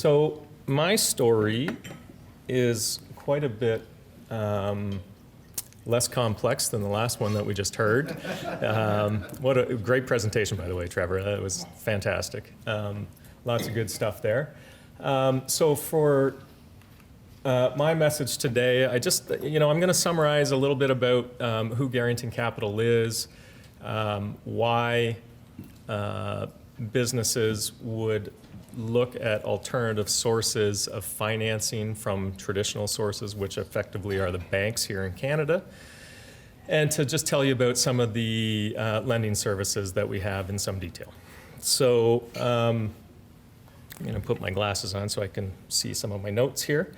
So my story is quite a bit less complex than the last one that we just heard. What a great presentation, by the way, Trevor. That was fantastic. Lots of good stuff there. So for my message today, I'm going to summarize a little bit about who Garrington Capital is, why businesses would look at alternative sources of financing from traditional sources, which effectively are the banks here in Canada, and to just tell you about some of the lending services that we have in some detail. So I'm going to put my glasses on so I can see some of my notes here.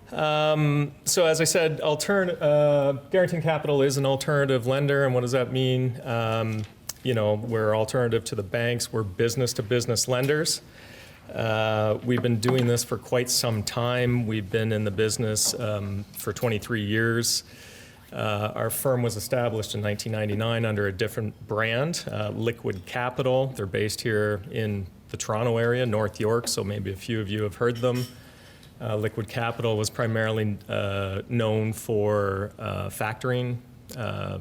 So as I said, Garrington Capital is an alternative lender, and what does that mean? We're alternative to the banks. We're business-to-business lenders. We've been doing this for quite some time. We've been in the business for 23 years. Our firm was established in 1999 under a different brand, Liquid Capital. They're based here in the Toronto area, North York, so maybe a few of you have heard them. Liquid Capital was primarily known for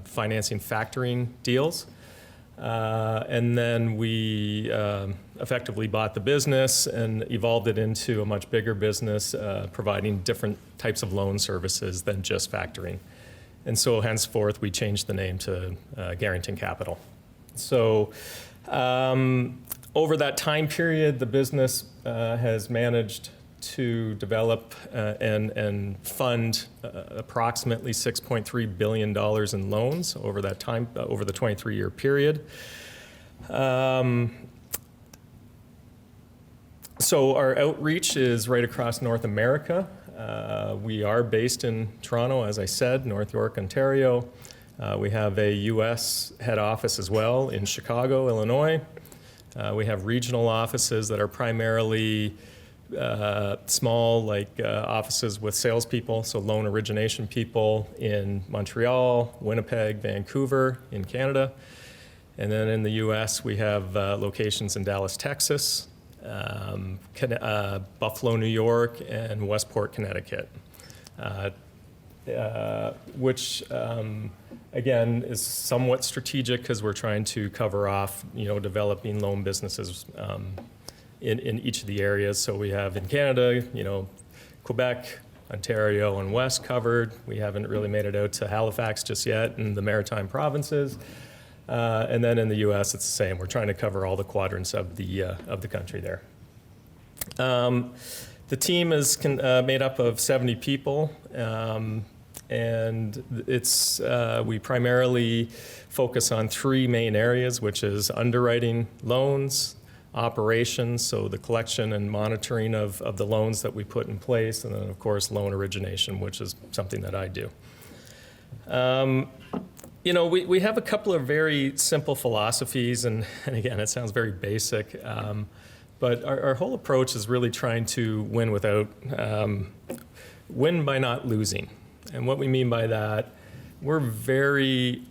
financing factoring deals. And then we effectively bought the business and evolved it into a much bigger business, providing different types of loan services than just factoring. And so henceforth, we changed the name to Garrington Capital. So over that time period, the business has managed to develop and fund approximately $6.3 billion in loans over that time, over the 23-year period. So our outreach is right across North America. We are based in Toronto, as I said, North York, Ontario. We have a U.S. head office as well in Chicago, Illinois. We have regional offices that are primarily small, offices with salespeople, so loan origination people in Montreal, Winnipeg, Vancouver in Canada. And then in the U.S., we have locations in Dallas, Texas, Buffalo, New York, and Westport, Connecticut, which, again, is somewhat strategic because we're trying to cover off, developing loan businesses in each of the areas. So we have in Canada, Quebec, Ontario, and West covered. We haven't really made it out to Halifax just yet in the Maritime provinces. And then in the U.S., it's the same. We're trying to cover all the quadrants of the country there. The team is made up of 70 people, and we primarily focus on three main areas, which is underwriting loans, operations, so the collection and monitoring of the loans that we put in place, and then, of course, loan origination, which is something that I do. We have a couple of very simple philosophies, and again, it sounds very basic, but our whole approach is really trying to win by not losing. And what we mean by that, we're very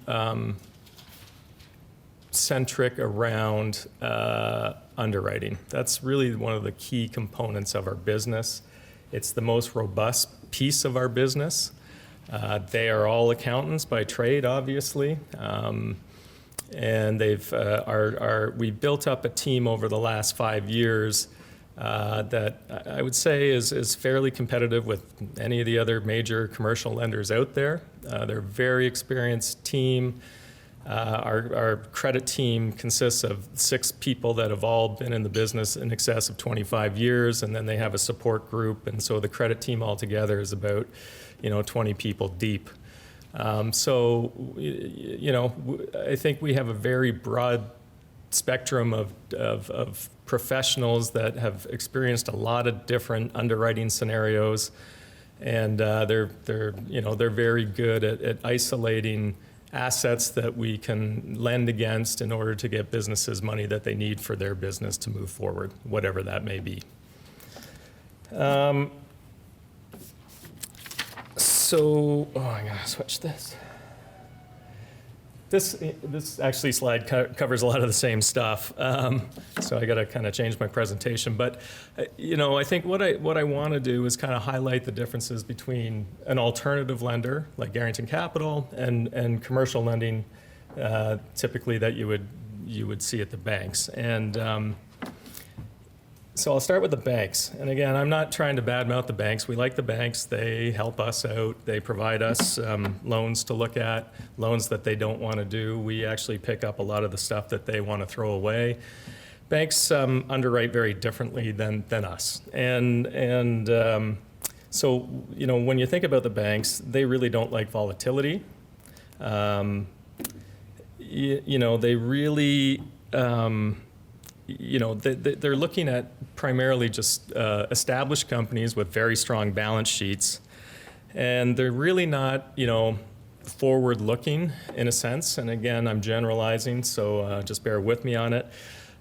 centric around underwriting. That's really one of the key components of our business. It's the most robust piece of our business. They are all accountants by trade, obviously, and we built up a team over the last 5 years that I would say is fairly competitive with any of the other major commercial lenders out there. They're a very experienced team. Our credit team consists of 6 people that have all been in the business in excess of 25 years, and then they have a support group, and so the credit team altogether is about 20 people deep. I think we have a very broad spectrum of professionals that have experienced a lot of different underwriting scenarios, and they're very good at isolating assets that we can lend against in order to get businesses money that they need for their business to move forward, whatever that may be. I gotta switch this. This actually slide covers a lot of the same stuff, so I got to kind of change my presentation. But I think what I want to do is kind of highlight the differences between an alternative lender like Garrington Capital and commercial lending, typically that you would see at the banks. And so I'll start with the banks. And again, I'm not trying to badmouth the banks. We like the banks. They help us out. They provide us loans to look at, loans that they don't want to do. We actually pick up a lot of the stuff that they want to throw away. Banks underwrite very differently than us. And so, when you think about the banks, they really don't like volatility. They really... they're looking at primarily just established companies with very strong balance sheets, and they're really not, forward-looking in a sense. And again, I'm generalizing, so just bear with me on it.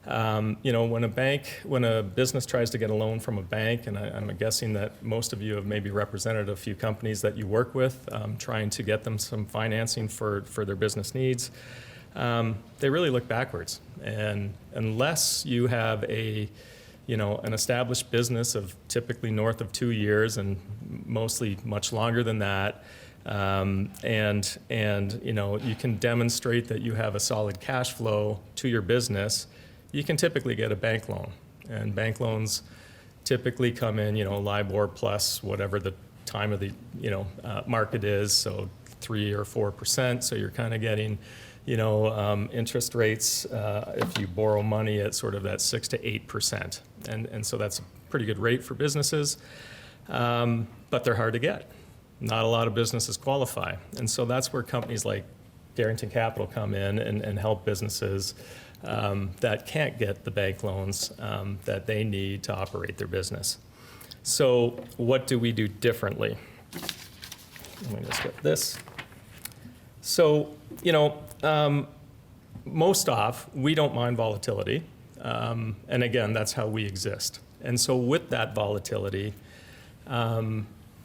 When a business tries to get a loan from a bank, and I'm guessing that most of you have maybe represented a few companies that you work with, trying to get them some financing for their business needs. They really look backwards, and unless you have an established business of typically north of 2 years and mostly much longer than that, and you can demonstrate that you have a solid cash flow to your business, you can typically get a bank loan. And bank loans typically come in, LIBOR plus whatever the time of the market is, so 3 or 4%. So you're kind of getting interest rates, if you borrow money at sort of that 6 to 8%. And so that's a pretty good rate for businesses, but they're hard to get. Not a lot of businesses qualify. And so that's where companies like Garrington Capital come in and help businesses that can't get the bank loans that they need to operate their business. So what do we do differently? Let me just get this. So, most off, we don't mind volatility. And again, that's how we exist. And so with that volatility,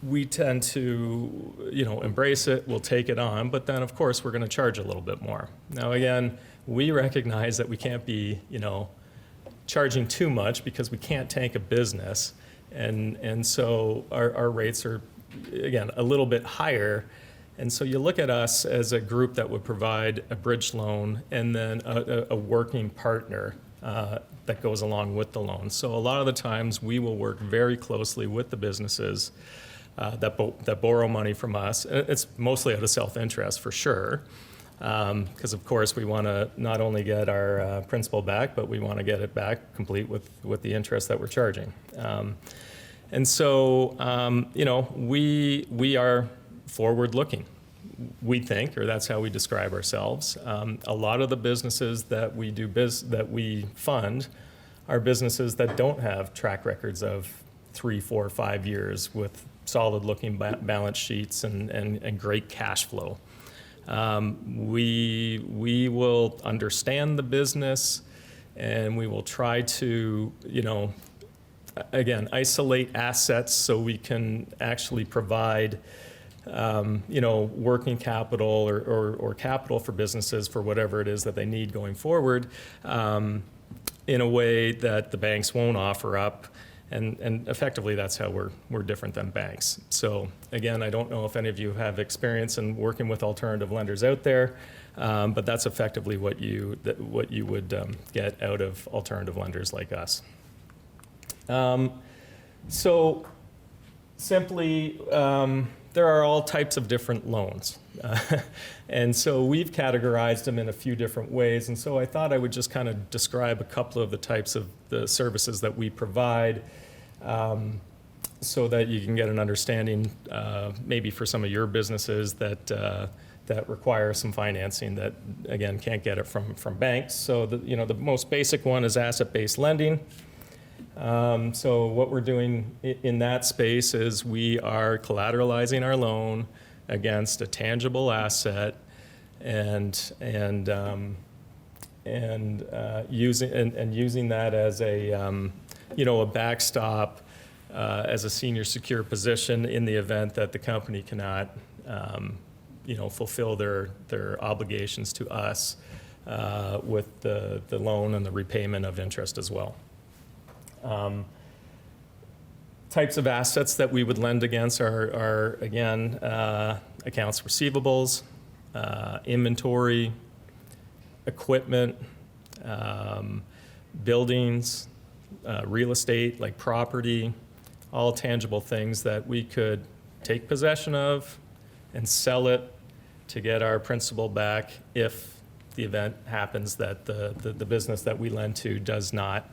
we tend to, embrace it, we'll take it on, but then of course we're going to charge a little bit more. Now again, we recognize that we can't be, charging too much because we can't tank a business. And so our rates are, again, a little bit higher. And so you look at us as a group that would provide a bridge loan and then a working partner that goes along with the loan. So a lot of the times we will work very closely with the businesses that borrow money from us. It's mostly out of self-interest for sure, because of course we want to not only get our principal back, but we want to get it back complete with the interest that we're charging. And so we are forward-looking, we think, or that's how we describe ourselves. A lot of the businesses that we that we fund are businesses that don't have track records of 3, 4, 5 years with solid-looking balance sheets and great cash flow. We will understand the business, and we will try to, again, isolate assets so we can actually provide working capital or capital for businesses for whatever it is that they need going forward, in a way that the banks won't offer up. And effectively, that's how we're different than banks. So again, I don't know if any of you have experience in working with alternative lenders out there, but that's effectively what you would get out of alternative lenders like us. So simply, there are all types of different loans. And so we've categorized them in a few different ways. And so I thought I would just kind of describe a couple of the types of the services that we provide, so that you can get an understanding, maybe for some of your businesses that require some financing that, again, can't get it from banks. So the most basic one is asset-based lending. So what we're doing in that space is we are collateralizing our loan against a tangible asset and using that as a backstop, as a senior secure position in the event that the company cannot fulfill their obligations to us with the loan and the repayment of interest as well. Types of assets that we would lend against are again, accounts receivables, inventory, equipment, buildings, real estate like property, all tangible things that we could take possession of and sell it to get our principal back if the event happens that the business that we lend to does not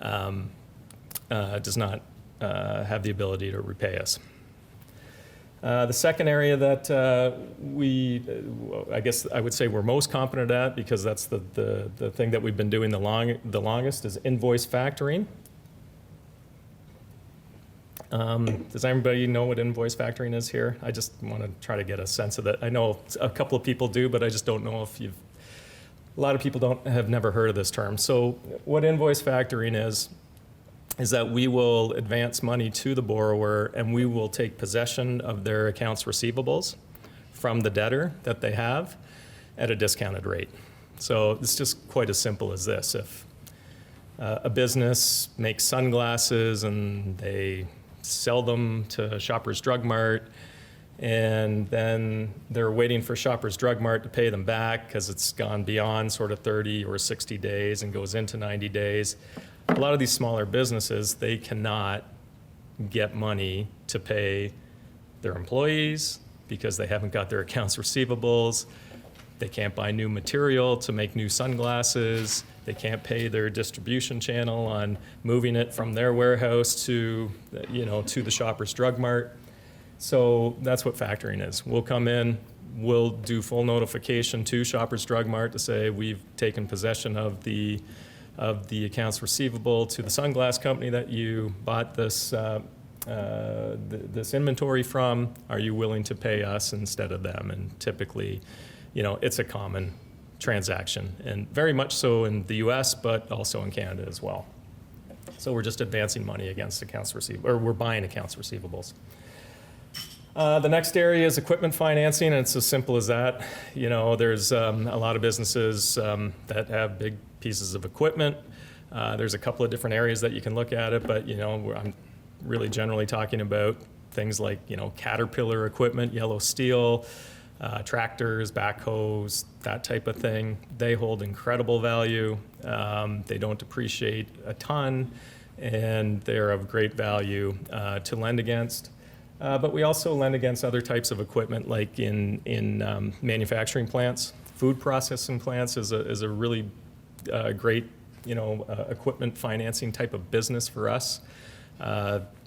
have the ability to repay us. The second area that I guess I would say we're most competent at, because that's the thing that we've been doing the longest, is invoice factoring. Does everybody know what invoice factoring is here? I just want to try to get a sense of that. I know a couple of people do, but I just don't know if a lot of people have never heard of this term. So what invoice factoring is that we will advance money to the borrower and we will take possession of their accounts receivables from the debtor that they have at a discounted rate. So it's just quite as simple as this. If a business makes sunglasses and they sell them to Shoppers Drug Mart, and then they're waiting for Shoppers Drug Mart to pay them back because it's gone beyond sort of 30 or 60 days and goes into 90 days. A lot of these smaller businesses, they cannot get money to pay their employees because they haven't got their accounts receivables. They can't buy new material to make new sunglasses. They can't pay their distribution channel on moving it from their warehouse to the Shoppers Drug Mart. So that's what factoring is. We'll come in, we'll do full notification to Shoppers Drug Mart to say we've taken possession of the accounts receivable to the sunglass company that you bought this inventory from. Are you willing to pay us instead of them? And typically, it's a common transaction, and very much so in the US, but also in Canada as well. So we're just advancing money against accounts receivable, or we're buying accounts receivables. The next area is equipment financing, and it's as simple as that. There's a lot of businesses that have big pieces of equipment. There's a couple of different areas that you can look at it, but I'm really generally talking about things like Caterpillar equipment, yellow steel, tractors, backhoes, that type of thing. They hold incredible value. They don't depreciate a ton, and they're of great value to lend against. But we also lend against other types of equipment, like in manufacturing plants. Food processing plants is a really great equipment financing type of business for us.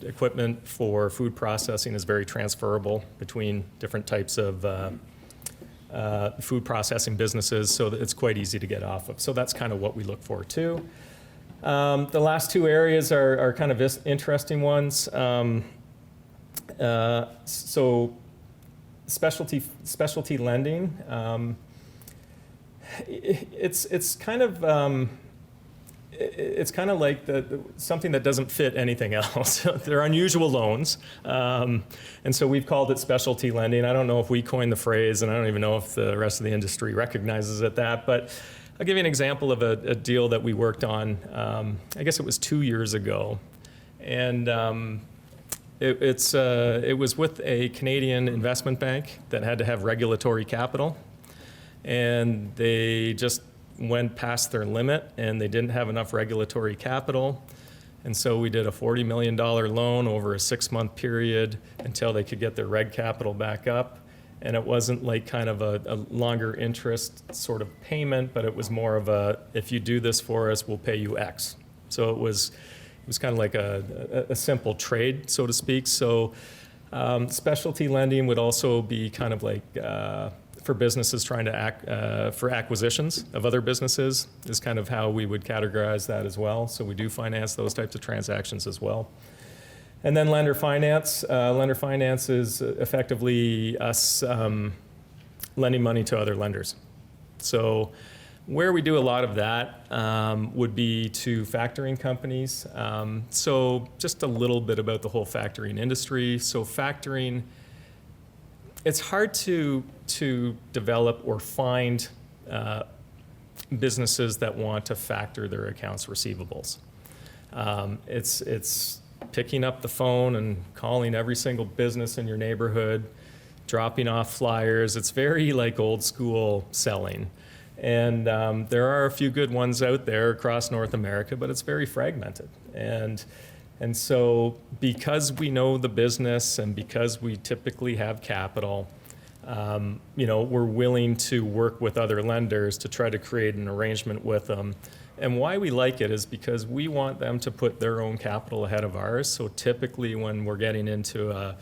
Equipment for food processing is very transferable between different types of food processing businesses, so that it's quite easy to get off of. So that's kind of what we look for too. The last two areas are kind of interesting ones. So specialty lending, it's kind of like something that doesn't fit anything else. They're unusual loans, and so we've called it specialty lending. I don't know if we coined the phrase, and I don't even know if the rest of the industry recognizes it that, but I'll give you an example of a deal that we worked on. I guess it was 2 years ago, and it was with a Canadian investment bank that had to have regulatory capital, and they just went past their limit and they didn't have enough regulatory capital. And so we did a $40 million loan over a 6-month period until they could get their reg capital back up. And it wasn't like kind of a longer interest sort of payment, but it was more of a, if you do this for us, we'll pay you X. So it was kind of like a simple trade, so to speak. So specialty lending would also be kind of like for businesses trying to for acquisitions of other businesses is kind of how we would categorize that as well. So we do finance those types of transactions as well. And then lender finance. Lender finance is effectively us lending money to other lenders. So where we do a lot of that would be to factoring companies. So just a little bit about the whole factoring industry. So factoring it's hard to develop or find businesses that want to factor their accounts receivables. It's picking up the phone and calling every single business in your neighborhood, dropping off flyers. It's very like old school selling. And there are a few good ones out there across North America, but it's very fragmented. And so because we know the business and because we typically have capital, we're willing to work with other lenders to try to create an arrangement with them. And why we like it is because we want them to put their own capital ahead of ours. So typically when we're getting into a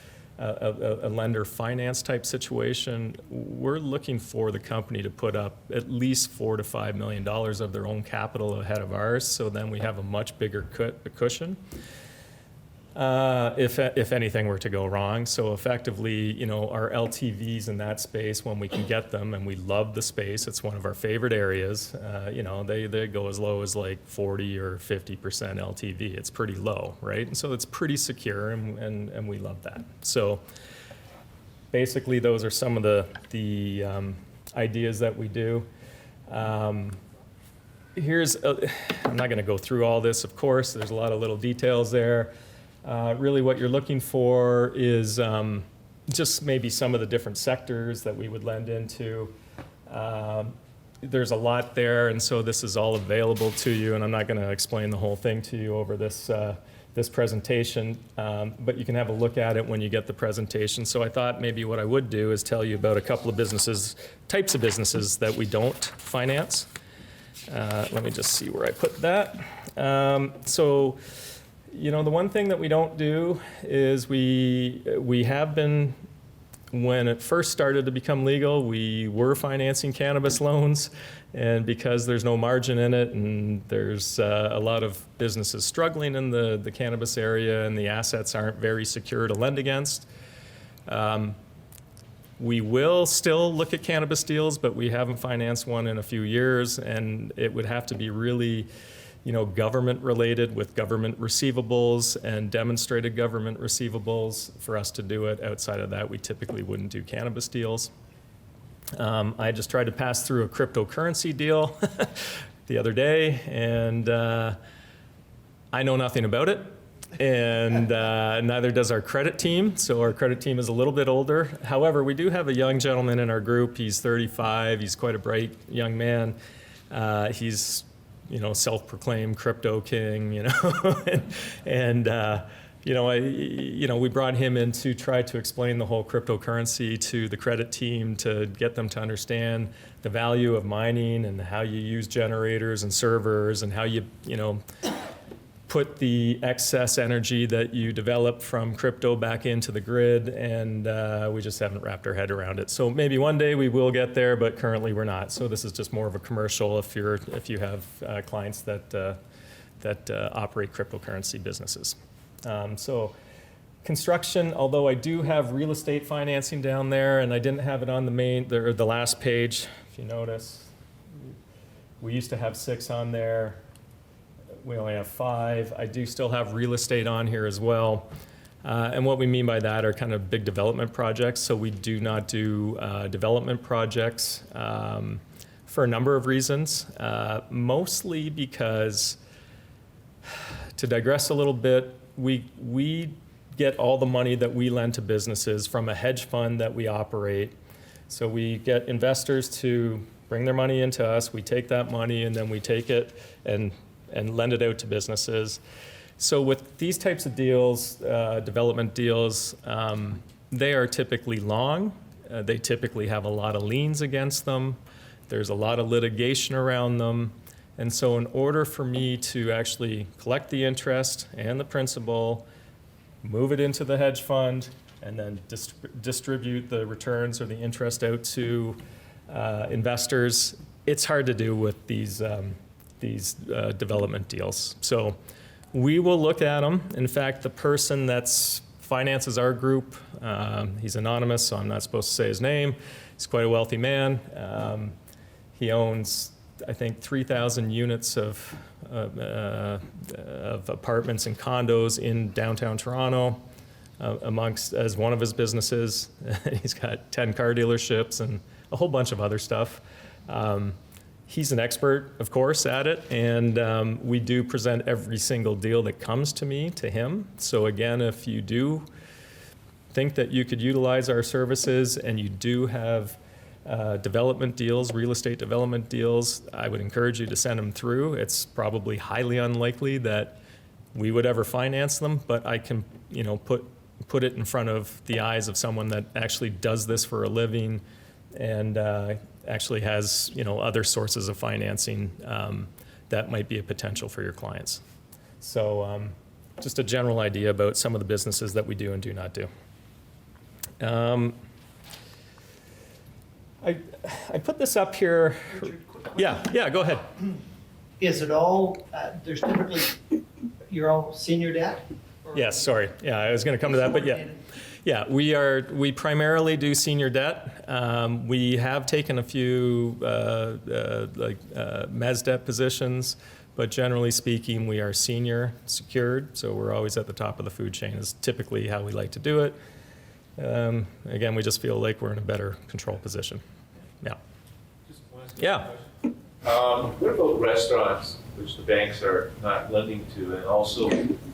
lender finance type situation, we're looking for the company to put up at least $4 to $5 million of their own capital ahead of ours. So then we have a much bigger cushion. If anything were to go wrong. So effectively, our LTVs in that space, when we can get them, and we love the space, it's one of our favorite areas, they go as low as like 40 or 50% LTV. It's pretty low, right? And so it's pretty secure, and we love that. So basically, those are some of the ideas that we do. I'm not going to go through all this, of course. There's a lot of little details there. Really what you're looking for is just maybe some of the different sectors that we would lend into. There's a lot there, and so this is all available to you, and I'm not going to explain the whole thing to you over this presentation, but you can have a look at it when you get the presentation. So I thought maybe what I would do is tell you about a couple of types of businesses that we don't finance. Let me just see where I put that. The one thing that we don't do is we have been, when it first started to become legal, we were financing cannabis loans, and because there's no margin in it and there's a lot of businesses struggling in the cannabis area and the assets aren't very secure to lend against, we will still look at cannabis deals, but we haven't financed one in a few years, and it would have to be really government related with government receivables and demonstrated government receivables for us to do it. Outside of that, we typically wouldn't do cannabis deals. I just tried to pass through a cryptocurrency deal the other day, and I know nothing about it, and neither does our credit team. So our credit team is a little bit older. However, we do have a young gentleman in our group. He's 35. He's quite a bright young man. He's self-proclaimed crypto king, and we brought him in to try to explain the whole cryptocurrency to the credit team to get them to understand the value of mining and how you use generators and servers and how you put the excess energy that you develop from crypto back into the grid, and we just haven't wrapped our head around it. So maybe one day we will get there, but currently we're not. So this is just more of a commercial if you have clients that operate cryptocurrency businesses. So construction, although I do have real estate financing down there, and I didn't have it on the last page, if you notice. We used to have 6 on there. We only have 5. I do still have real estate on here as well. And what we mean by that are kind of big development projects. So we do not do development projects for a number of reasons, mostly because, to digress a little bit, we get all the money that we lend to businesses from a hedge fund that we operate. So we get investors to bring their money into us. We take that money and then we take it and lend it out to businesses. So with these types of deals, development deals, they are typically long. They typically have a lot of liens against them. There's a lot of litigation around them. And so in order for me to actually collect the interest and the principal, move it into the hedge fund, and then distribute the returns or the interest out to investors, it's hard to do with these development deals. So we will look at them. In fact, the person that finances our group, he's anonymous, so I'm not supposed to say his name. He's quite a wealthy man. He owns, I think, 3,000 units of apartments and condos in downtown Toronto. amongst as one of his businesses. He's got 10 car dealerships and a whole bunch of other stuff. He's an expert, of course, at it, and we do present every single deal that comes to me to him. So again, if you do think that you could utilize our services and you do have development deals, real estate development deals, I would encourage you to send them through. It's probably highly unlikely that we would ever finance them, but I can, put it in front of the eyes of someone that actually does this for a living and actually has, other sources of financing that might be a potential for your clients. So just a general idea about some of the businesses that we do and do not do. I put this up here. Richard, quick question. Yeah, go ahead. Is it all, there's typically, you're all senior debt? Or- Yes, sorry. Yeah, I was going to come to that, but yeah. Yeah, we primarily do senior debt. We have taken a few mezz debt positions, but generally speaking, we are senior secured, so we're always at the top of the food chain is typically how we like to do it. Again, we just feel like we're in a better control position. Yeah. Just one second Yeah. question. What about restaurants, which the banks are not lending to, and also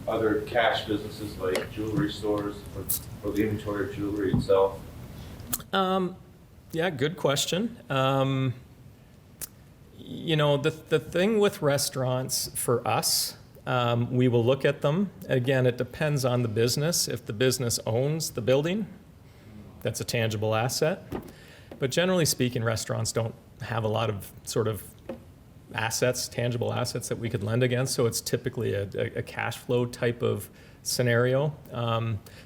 other cash businesses like jewelry stores or the inventory of jewelry itself? Yeah, good question. The thing with restaurants for us, we will look at them. Again, it depends on the business. If the business owns the building, that's a tangible asset. But generally speaking, restaurants don't have a lot of sort of assets, tangible assets that we could lend against. So it's typically a cash flow type of scenario.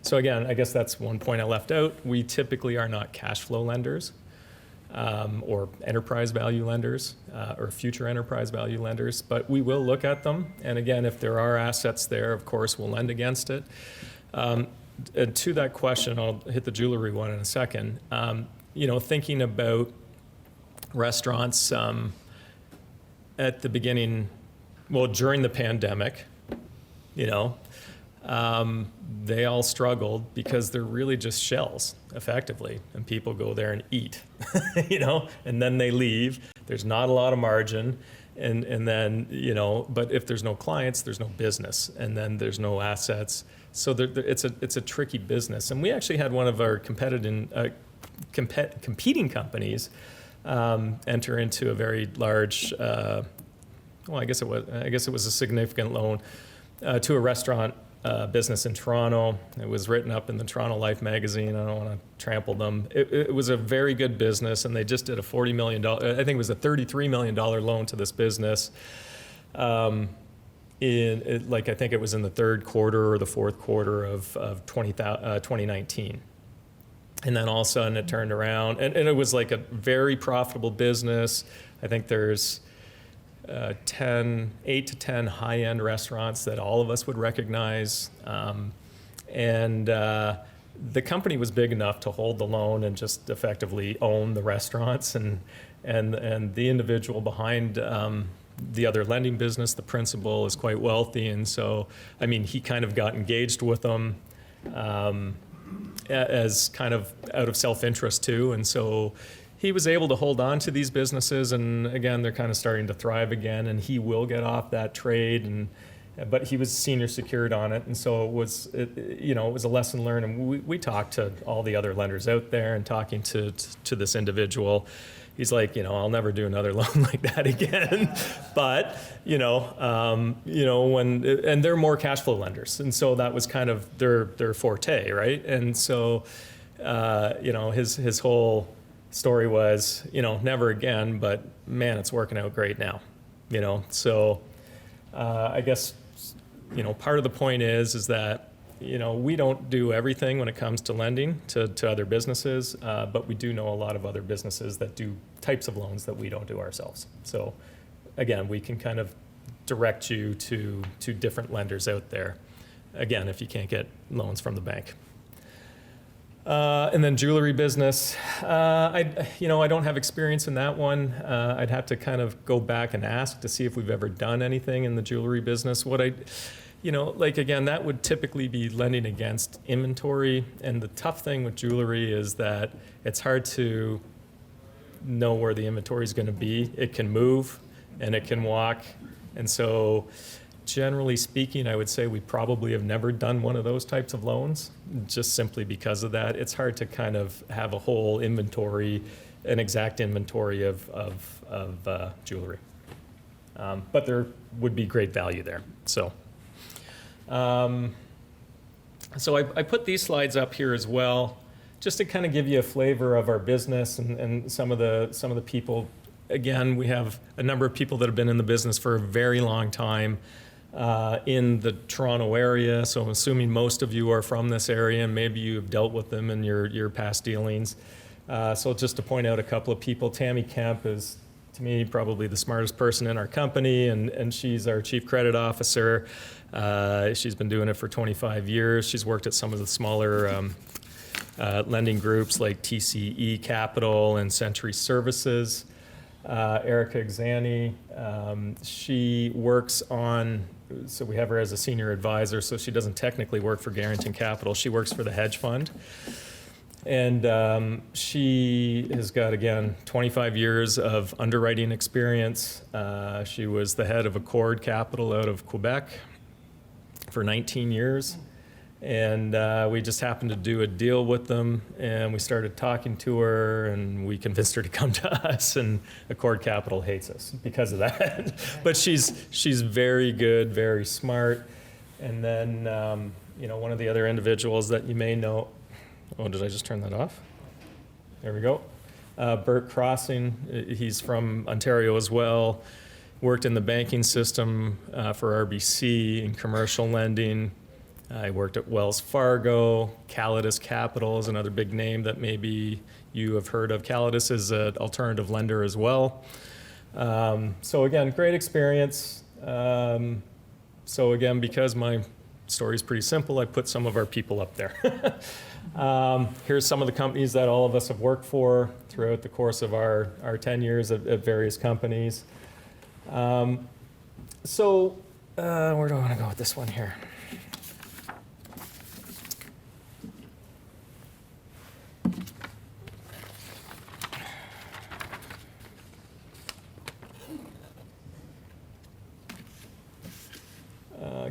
So again, I guess that's one point I left out. We typically are not cash flow lenders or enterprise value lenders or future enterprise value lenders, but we will look at them. And again, if there are assets there, of course, we'll lend against it. And to that question, I'll hit the jewelry one in a second. Thinking about restaurants at the beginning, well, during the pandemic, they all struggled because they're really just shells, effectively, and people go there and eat, and then they leave. There's not a lot of margin, and then, but if there's no clients, there's no business, and then there's no assets. So it's a tricky business. And we actually had one of our competing companies enter into a very large, I guess it was a significant loan to a restaurant business in Toronto. It was written up in the Toronto Life magazine. I don't want to trample them. It was a very good business, and they just did a $40 million, I think it was a $33 million loan to this business. I think it was in the third quarter or the fourth quarter of 2019. And then all of a sudden it turned around, and it was like a very profitable business. I think there's 8 to 10 high-end restaurants that all of us would recognize. The company was big enough to hold the loan and just effectively own the restaurants. And the individual behind the other lending business, the principal, is quite wealthy. And so, he kind of got engaged with them as kind of out of self-interest too. And so he was able to hold on to these businesses, and again, they're kind of starting to thrive again, and he will get off that trade, but he was senior secured on it. And so it was a lesson learned. And we talked to all the other lenders out there, and talking to this individual, he's like, I'll never do another loan like that again. But, and they're more cash flow lenders. And so that was kind of their forte, right? And so, his whole story was, never again, but man, it's working out great now, So I guess, part of the point is that, we don't do everything when it comes to lending to other businesses, but we do know a lot of other businesses that do types of loans that we don't do ourselves. So again, we can kind of direct you to different lenders out there, again, if you can't get loans from the bank. And then jewelry business, I don't have experience in that one. I'd have to kind of go back and ask to see if we've ever done anything in the jewelry business. like again, that would typically be lending against inventory. And the tough thing with jewelry is that it's hard to know where the inventory is going to be. It can move and it can walk. And so generally speaking, I would say we probably have never done one of those types of loans, just simply because of that. It's hard to kind of have a whole inventory, an exact inventory of jewelry. But there would be great value there. So I put these slides up here as well, just to kind of give you a flavor of our business and some of the people. Again, we have a number of people that have been in the business for a very long time in the Toronto area. So I'm assuming most of you are from this area, and maybe you have dealt with them in your past dealings. So just to point out a couple of people, Tammy Kemp is, to me, probably the smartest person in our company, and she's our Chief Credit Officer. She's been doing it for 25 years. She's worked at some of the smaller lending groups like TCE Capital and Century Services. Erica Exani, she works on, so we have her as a senior advisor, so she doesn't technically work for Garrington Capital. She works for the hedge fund. And she has got, again, 25 years of underwriting experience. She was the head of Accord Capital out of Quebec for 19 years. And we just happened to do a deal with them, and we started talking to her, and we convinced her to come to us, and Accord Capital hates us because of that. But she's very good, very smart. And then, one of the other individuals that you may know, oh, did I just turn that off? There we go. Bert Crossing, he's from Ontario as well, worked in the banking system for RBC in commercial lending. I worked at Wells Fargo. Calidus Capital is another big name that maybe you have heard of. Calidus is an alternative lender as well. So again, great experience. So again, because my story is pretty simple, I put some of our people up there. Here's some of the companies that all of us have worked for throughout the course of our 10 years at various companies. Where do I want to go with this one here?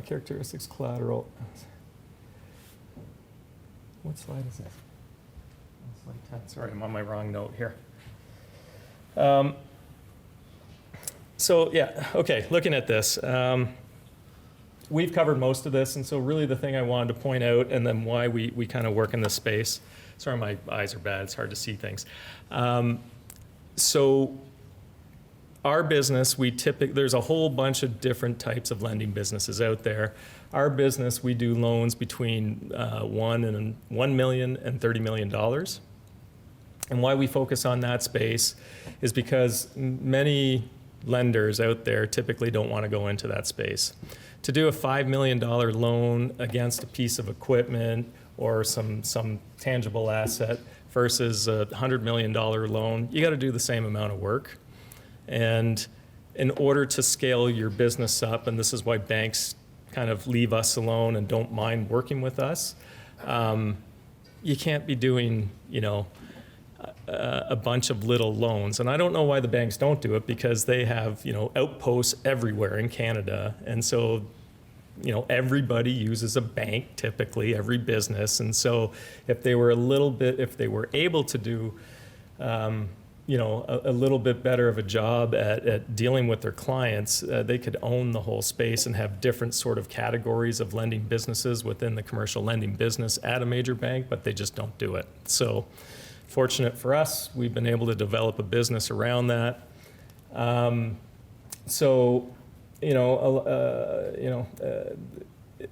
Characteristics, collateral. What slide is this? Slide 10. Sorry, I'm on my wrong note here. Looking at this. We've covered most of this, and so really the thing I wanted to point out, and then why we kind of work in this space. Sorry, my eyes are bad. It's hard to see things. Our business, there's a whole bunch of different types of lending businesses out there. Our business, we do loans between $1 million and $30 million. And why we focus on that space is because many lenders out there typically don't want to go into that space. To do a $5 million loan against a piece of equipment or some tangible asset versus a $100 million loan, you got to do the same amount of work. And in order to scale your business up, and this is why banks kind of leave us alone and don't mind working with us, you can't be doing, a bunch of little loans. And I don't know why the banks don't do it, because they have, outposts everywhere in Canada. And so, everybody uses a bank, typically, every business. And so if they were able to do, a little bit better of a job at dealing with their clients, they could own the whole space and have different sort of categories of lending businesses within the commercial lending business at a major bank, but they just don't do it. So fortunate for us, we've been able to develop a business around that.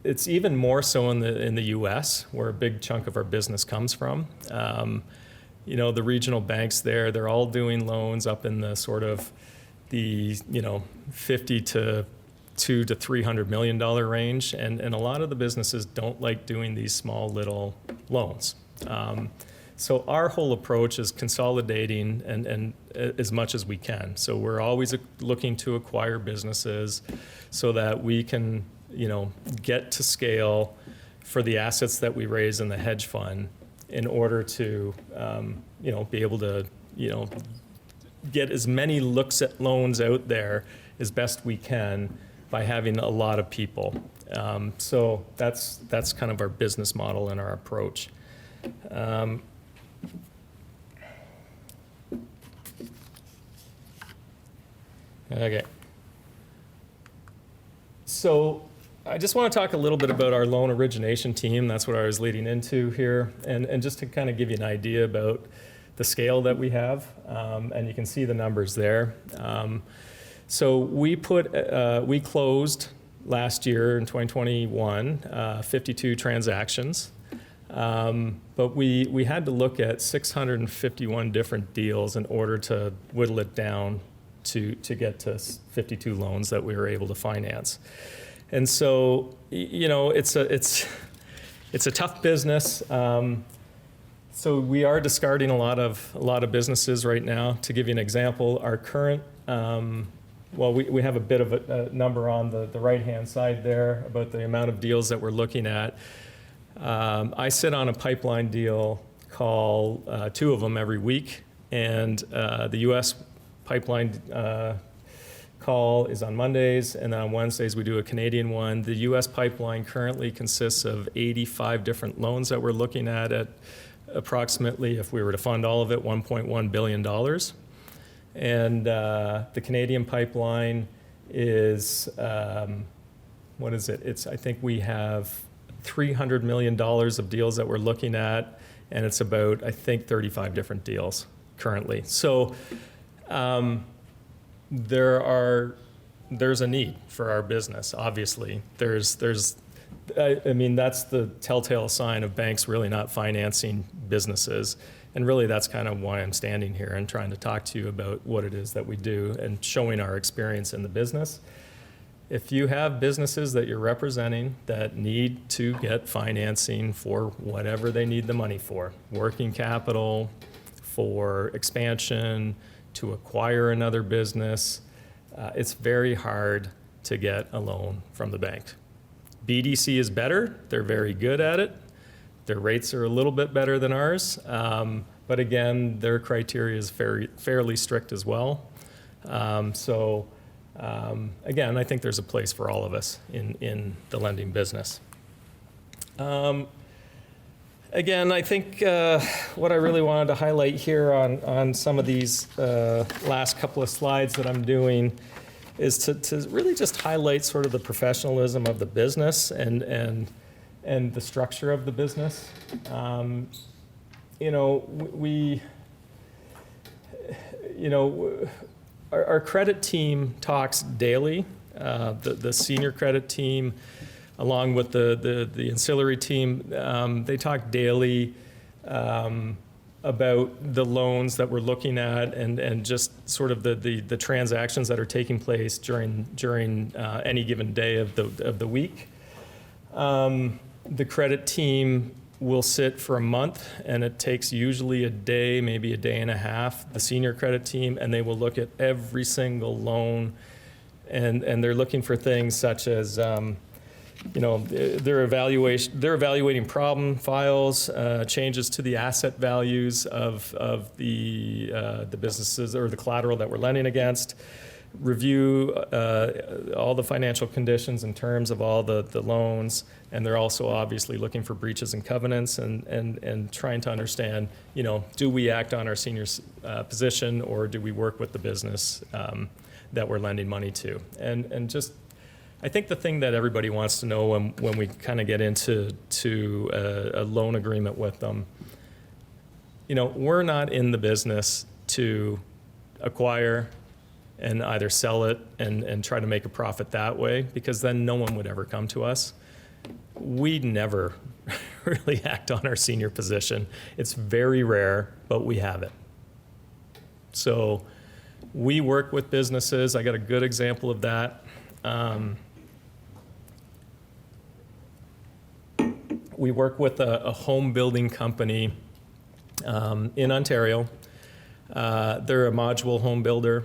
It's even more so in the U.S., where a big chunk of our business comes from. The regional banks there, they're all doing loans up in the sort of the, $50 to $200 to $300 million range. And a lot of the businesses don't like doing these small little loans. So our whole approach is consolidating and as much as we can. So we're always looking to acquire businesses so that we can get to scale for the assets that we raise in the hedge fund in order to, be able to, get as many looks at loans out there as best we can by having a lot of people. So that's kind of our business model and our approach. Okay. So I just want to talk a little bit about our loan origination team. That's what I was leading into here. And just to kind of give you an idea about the scale that we have. And you can see the numbers there. So we closed last year in 2021, 52 transactions. But we had to look at 651 different deals in order to whittle it down to get to 52 loans that we were able to finance. And so, it's a tough business. So we are discarding a lot of businesses right now. To give you an example, our current, we have a bit of a number on the right-hand side there about the amount of deals that we're looking at. I sit on a pipeline deal call, 2 of them every week, and the U.S. pipeline call is on Mondays, and then on Wednesdays we do a Canadian one. The U.S. pipeline currently consists of 85 different loans that we're looking at approximately, if we were to fund all of it, $1.1 billion. And the Canadian pipeline is, what is it? I think we have $300 million of deals that we're looking at, and it's about, I think, 35 different deals currently. So there's a need for our business, obviously. I mean, that's the telltale sign of banks really not financing businesses. And really, that's kind of why I'm standing here and trying to talk to you about what it is that we do and showing our experience in the business. If you have businesses that you're representing that need to get financing for whatever they need the money for, working capital, for expansion, to acquire another business, it's very hard to get a loan from the bank. BDC is better. They're very good at it. Their rates are a little bit better than ours. But again, their criteria is fairly strict as well. Again, I think there's a place for all of us in the lending business. Again, I think what I really wanted to highlight here on some of these last couple of slides that I'm doing is to really just highlight sort of the professionalism of the business and the structure of the business. Our credit team talks daily. The senior credit team, along with the ancillary team, they talk daily about the loans that we're looking at and just sort of the transactions that are taking place during any given day of the week. The credit team will sit for a month, and it takes usually a day, maybe a day and a half, the senior credit team, and they will look at every single loan, and they're looking for things such as they're evaluating problem files, changes to the asset values of the businesses or the collateral that we're lending against, review all the financial conditions in terms of all the loans, and they're also obviously looking for breaches and covenants and trying to understand, do we act on our senior's position, or do we work with the business that we're lending money to? And just, I think the thing that everybody wants to know when we kind of get into a loan agreement with them, we're not in the business to acquire and either sell it and try to make a profit that way, because then no one would ever come to us. We never really act on our senior position. It's very rare, but we have it. So we work with businesses. I got a good example of that. We work with a home building company in Ontario. They're a module home builder.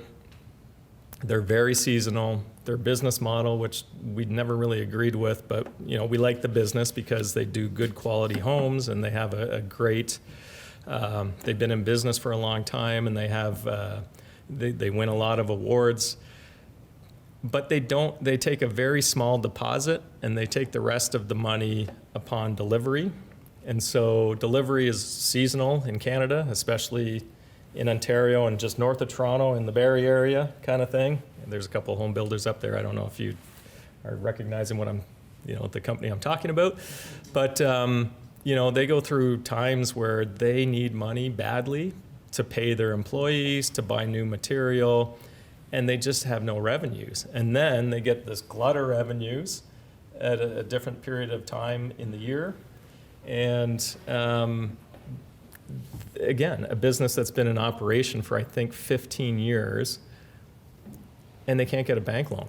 They're very seasonal. Their business model, which we never really agreed with, but we like the business because they do good quality homes and they have a great. They've been in business for a long time and they have they win a lot of awards. But they don't. They take a very small deposit and they take the rest of the money upon delivery. And so delivery is seasonal in Canada, especially in Ontario and just north of Toronto in the Barrie area kind of thing. And there's a couple of home builders up there. I don't know if you are recognizing what the company I'm talking about. But, they go through times where they need money badly to pay their employees, to buy new material, and they just have no revenues. And then they get this glut of revenues at a different period of time in the year. And again, a business that's been in operation for, I think, 15 years, and they can't get a bank loan.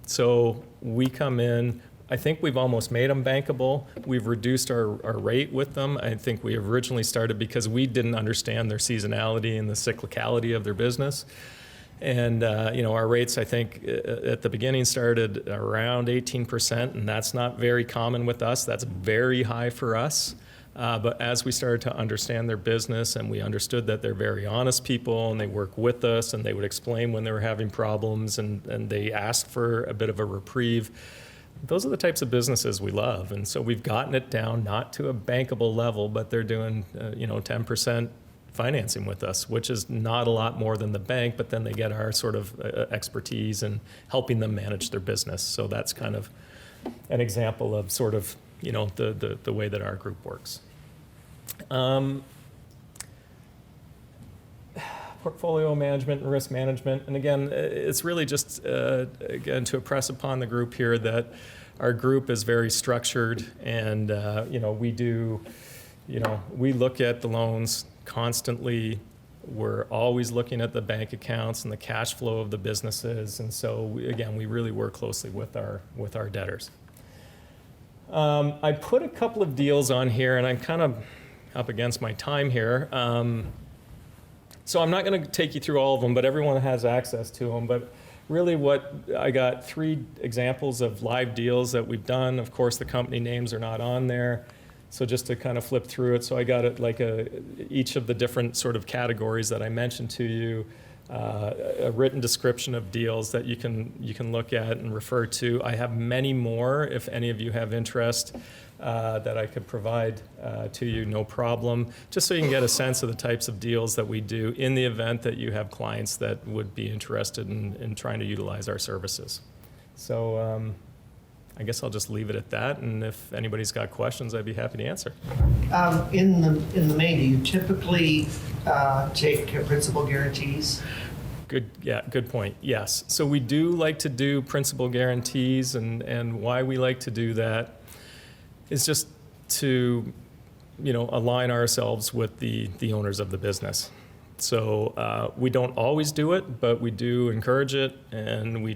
So we come in, I think we've almost made them bankable. We've reduced our rate with them. I think we originally started because we didn't understand their seasonality and the cyclicality of their business. And, our rates, I think, at the beginning started around 18%, and that's not very common with us. That's very high for us. But as we started to understand their business and we understood that they're very honest people and they work with us and they would explain when they were having problems and they asked for a bit of a reprieve, those are the types of businesses we love. And so we've gotten it down, not to a bankable level, but they're doing, 10% financing with us, which is not a lot more than the bank, but then they get our sort of expertise in helping them manage their business. So that's kind of an example of sort of, the way that our group works. Portfolio management and risk management. And again, it's really just, again, to impress upon the group here that our group is very structured and, we look at the loans constantly. We're always looking at the bank accounts and the cash flow of the businesses. And so, we really work closely with our debtors. I put a couple of deals on here, and I'm kind of up against my time here. So I'm not going to take you through all of them, but everyone has access to them. But really I got 3 examples of live deals that we've done. Of course, the company names are not on there. So just to kind of flip through it, so I got it like each of the different sort of categories that I mentioned to you, a written description of deals that you can look at and refer to. I have many more if any of you have interest that I could provide to you, no problem, just so you can get a sense of the types of deals that we do in the event that you have clients that would be interested in trying to utilize our services. So I guess I'll just leave it at that, and if anybody's got questions, I'd be happy to answer. In the main, do you typically take principal guarantees? Good point. Yes. So we do like to do principal guarantees, and why we like to do that is just to, align ourselves with the owners of the business. So we don't always do it, but we do encourage it, and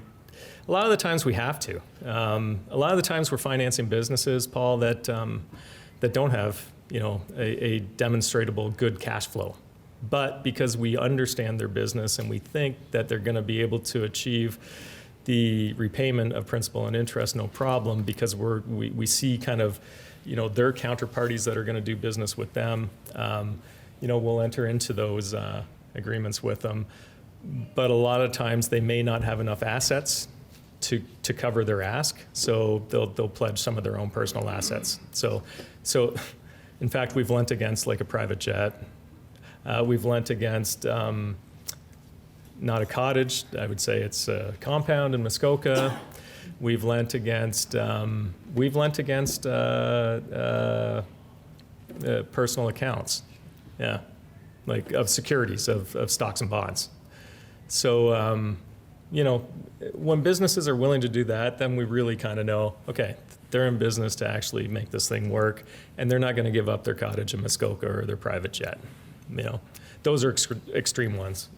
a lot of the times we have to. A lot of the times we're financing businesses, Paul, that don't have, a demonstrable good cash flow. But because we understand their business and we think that they're going to be able to achieve the repayment of principal and interest, no problem, because we see kind of, their counterparties that are going to do business with them, we'll enter into those agreements with them. But a lot of times they may not have enough assets to cover their ask, so they'll pledge some of their own personal assets. So in fact, we've lent against like a private jet. We've lent against not a cottage. I would say it's a compound in Muskoka. We've lent against personal accounts, like of securities of stocks and bonds. So when businesses are willing to do that, then we really kind of know, okay, they're in business to actually make this thing work, and they're not going to give up their cottage in Muskoka or their private jet. Those are extreme ones.